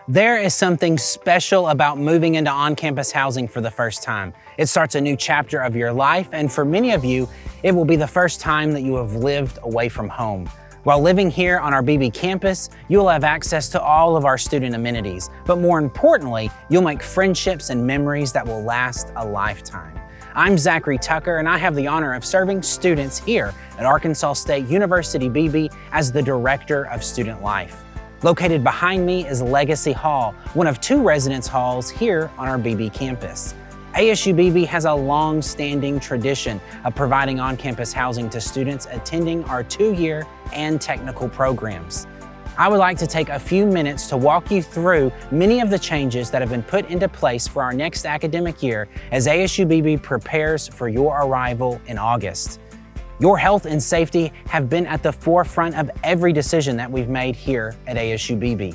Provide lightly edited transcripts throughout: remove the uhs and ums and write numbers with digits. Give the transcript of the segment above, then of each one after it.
There is something special about moving into on-campus housing for the first time. It starts a new chapter of your life, and for many of you, it will be the first time that you have lived away from home. While living here on our Beebe campus, you will have access to all of our student amenities, but more importantly, you'll make friendships and memories that will last a lifetime. I'm Zachary Tucker, and I have the honor of serving students here at Arkansas State University Beebe as the Director of Student Life. Located behind me is Legacy Hall, one of two residence halls here on our Beebe campus. ASU-Beebe has a long-standing tradition of providing on-campus housing to students attending our two-year and technical programs. I would like to take a few minutes to walk you through many of the changes that have been put into place for our next academic year as ASU-Beebe prepares for your arrival in August. Your health and safety have been at the forefront of every decision that we've made here at ASU-Beebe.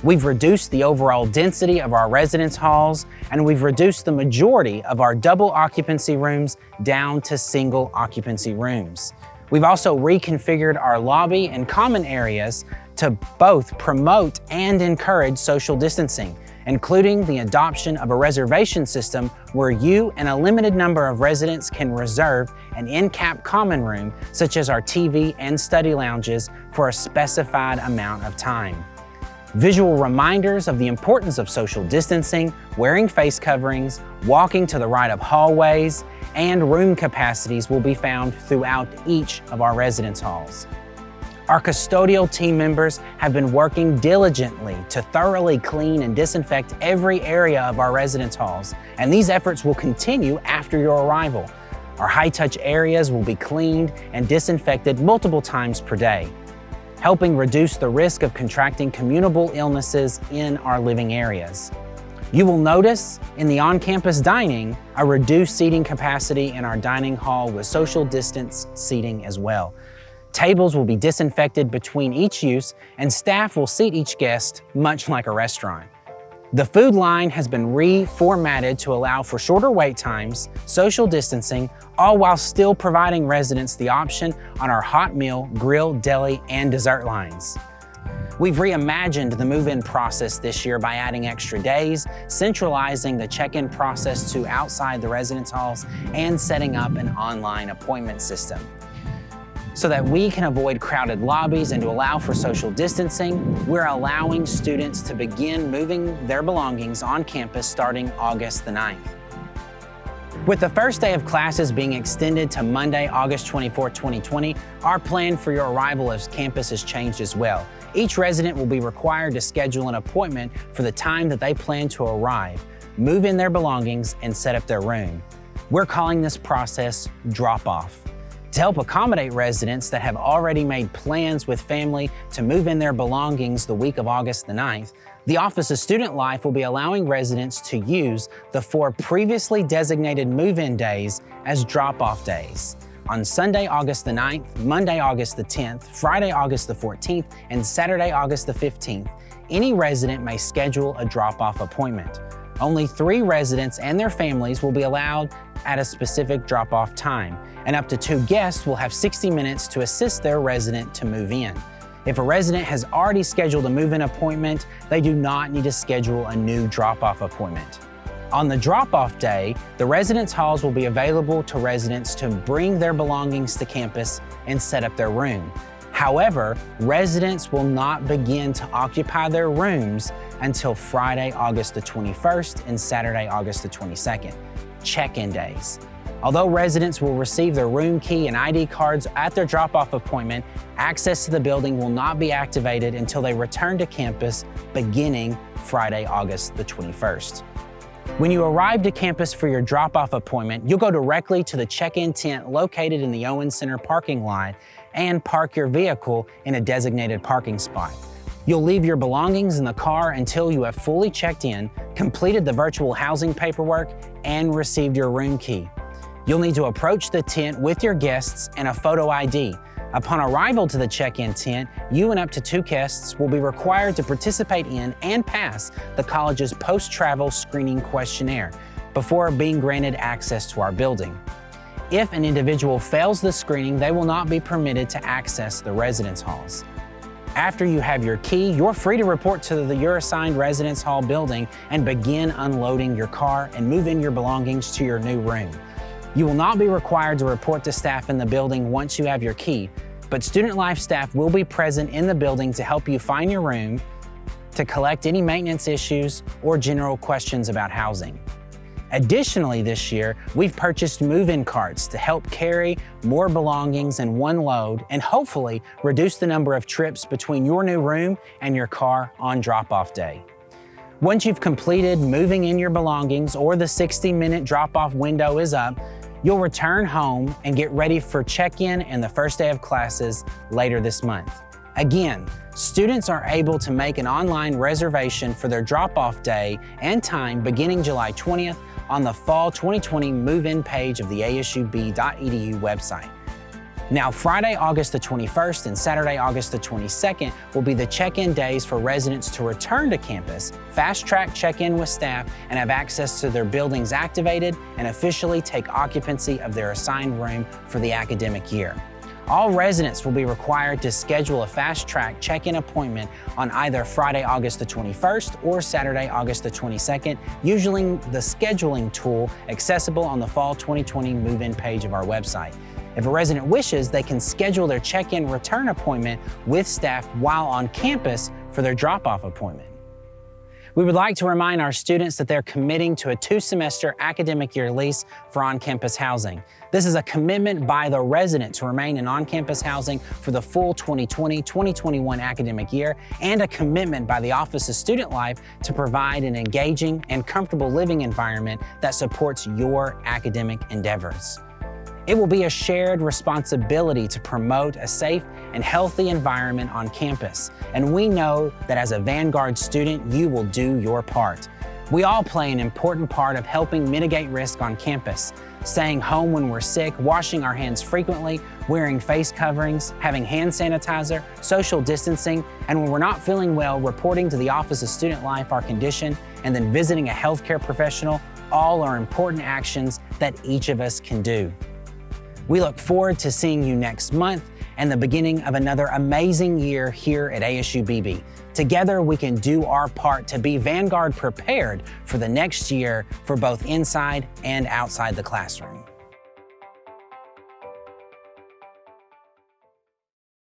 We've reduced the overall density of our residence halls, and we've reduced the majority of our double occupancy rooms down to single occupancy rooms. We've also reconfigured our lobby and common areas to both promote and encourage social distancing, including the adoption of a reservation system where you and a limited number of residents can reserve an in-cap common room, such as our TV and study lounges, for a specified amount of time. Visual reminders of the importance of social distancing, wearing face coverings, walking to the right of hallways, and room capacities will be found throughout each of our residence halls. Our custodial team members have been working diligently to thoroughly clean and disinfect every area of our residence halls, and these efforts will continue after your arrival. Our high-touch areas will be cleaned and disinfected multiple times per day, helping reduce the risk of contracting communicable illnesses in our living areas. You will notice in the on-campus dining a reduced seating capacity in our dining hall with social distance seating as well. Tables will be disinfected between each use, and staff will seat each guest much like a restaurant. The food line has been reformatted to allow for shorter wait times, social distancing, all while still providing residents the option on our hot meal, grill, deli, and dessert lines. We've reimagined the move-in process this year by adding extra days, centralizing the check-in process to outside the residence halls, and setting up an online appointment system. So that we can avoid crowded lobbies and to allow for social distancing, we're allowing students to begin moving their belongings on campus starting August the 9th. With the first day of classes being extended to Monday, August 24, 2020, our plan for your arrival at campus has changed as well. Each resident will be required to schedule an appointment for the time that they plan to arrive, move in their belongings, and set up their room. We're calling this process drop-off. To help accommodate residents that have already made plans with family to move in their belongings the week of August the 9th, the Office of Student Life will be allowing residents to use the 4 previously designated move-in days as drop-off days. On Sunday, August the 9th, Monday, August the 10th, Friday, August the 14th, and Saturday, August the 15th, any resident may schedule a drop-off appointment. Only 3 residents and their families will be allowed at a specific drop-off time, and up to 2 guests will have 60 minutes to assist their resident to move in. If a resident has already scheduled a move-in appointment, they do not need to schedule a new drop-off appointment. On the drop-off day, the residence halls will be available to residents to bring their belongings to campus and set up their room. However, residents will not begin to occupy their rooms until Friday, August the 21st and Saturday, August the 22nd, check-in days. Although residents will receive their room key and ID cards at their drop-off appointment, access to the building will not be activated until they return to campus beginning Friday, August the 21st. When you arrive to campus for your drop-off appointment, you'll go directly to the check-in tent located in the Owen Center parking lot and park your vehicle in a designated parking spot. You'll leave your belongings in the car until you have fully checked in, completed the virtual housing paperwork, and received your room key. You'll need to approach the tent with your guests and a photo ID. Upon arrival to the check-in tent, you and up to 2 guests will be required to participate in and pass the college's post-travel screening questionnaire before being granted access to our building. If an individual fails the screening, they will not be permitted to access the residence halls. After you have your key, you're free to report to your assigned residence hall building and begin unloading your car and move in your belongings to your new room. You will not be required to report to staff in the building once you have your key, but Student Life staff will be present in the building to help you find your room, to collect any maintenance issues or general questions about housing. Additionally, this year, we've purchased move-in carts to help carry more belongings in one load and hopefully reduce the number of trips between your new room and your car on drop-off day. Once you've completed moving in your belongings or the 60-minute drop-off window is up, you'll return home and get ready for check-in and the first day of classes later this month. Again, students are able to make an online reservation for their drop-off day and time beginning July 20th on the Fall 2020 Move-In page of the ASU-Beebe.edu website. Now, Friday, August the 21st and Saturday, August the 22nd will be the check-in days for residents to return to campus, fast-track check-in with staff, and have access to their buildings activated and officially take occupancy of their assigned room for the academic year. All residents will be required to schedule a fast-track check-in appointment on either Friday, August the 21st or Saturday, August the 22nd, using the scheduling tool accessible on the Fall 2020 Move-In page of our website. If a resident wishes, they can schedule their check-in return appointment with staff while on campus for their drop-off appointment. We would like to remind our students that they're committing to a 2-semester academic year lease for on-campus housing. This is a commitment by the resident to remain in on-campus housing for the full 2020-2021 academic year, and a commitment by the Office of Student Life to provide an engaging and comfortable living environment that supports your academic endeavors. It will be a shared responsibility to promote a safe and healthy environment on campus, and we know that as a Vanguard student, you will do your part. We all play an important part of helping mitigate risk on campus, staying home when we're sick, washing our hands frequently, wearing face coverings, having hand sanitizer, social distancing, and when we're not feeling well, reporting to the Office of Student Life our condition, and then visiting a healthcare professional. All are important actions that each of us can do. We look forward to seeing you next month and the beginning of another amazing year here at ASU-Beebe. Together, we can do our part to be Vanguard prepared for the next year for both inside and outside the classroom.